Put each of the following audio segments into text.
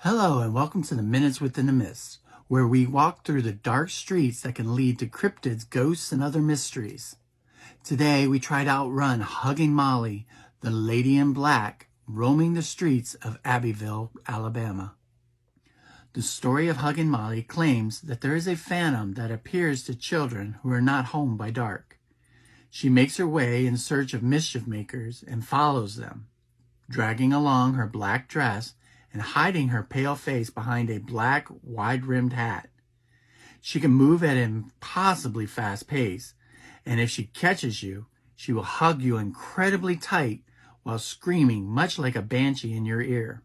Hello and welcome to the Minutes Within the Mist, where we walk through the dark streets that can lead to cryptids, ghosts, and other mysteries. Today we try to outrun Huggin Molly, the lady in black, roaming the streets of Abbeville, Alabama. The story of Huggin Molly claims that there is a phantom that appears to children who are not home by dark. She makes her way in search of mischief makers and follows them, dragging along her black dress and hiding her pale face behind a black, wide-rimmed hat. She can move at an impossibly fast pace, and if she catches you, she will hug you incredibly tight while screaming much like a banshee in your ear.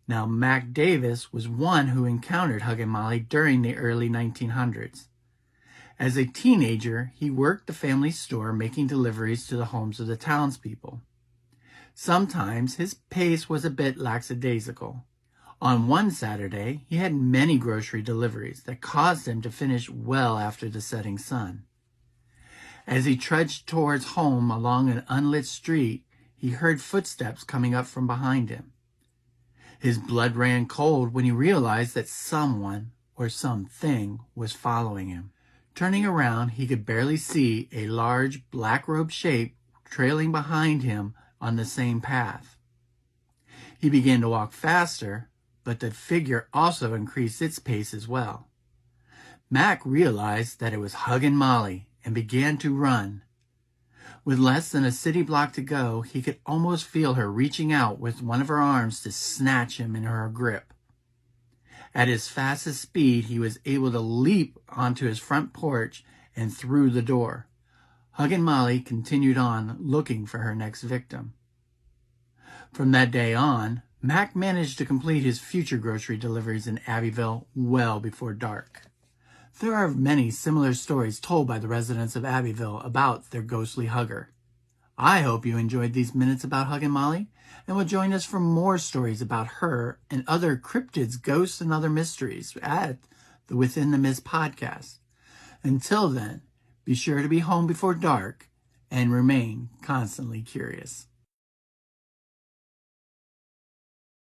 Now, Mac Davis was one who encountered Huggin Molly during the early 1900s. As a teenager, he worked the family store making deliveries to the homes of the townspeople. Sometimes his pace was a bit lackadaisical. On one Saturday, he had many grocery deliveries that caused him to finish well after the setting sun. As he trudged towards home along an unlit street, he heard footsteps coming up from behind him. His blood ran cold when he realized that someone or something was following him. Turning around, he could barely see a large black-robed shape trailing behind him on the same path. He began to walk faster, but the figure also increased its pace as well. Mac realized that it was Huggin Molly and began to run. With less than a city block to go, he could almost feel her reaching out with one of her arms to snatch him in her grip. At his fastest speed, he was able to leap onto his front porch and through the door. Huggin Molly continued on looking for her next victim. From that day on, Mac managed to complete his future grocery deliveries in Abbeville well before dark. There are many similar stories told by the residents of Abbeville about their ghostly hugger. I hope you enjoyed these minutes about Huggin Molly and will join us for more stories about her and other cryptids, ghosts, and other mysteries at the Within the Mist podcast. Until then, be sure to be home before dark and remain constantly curious.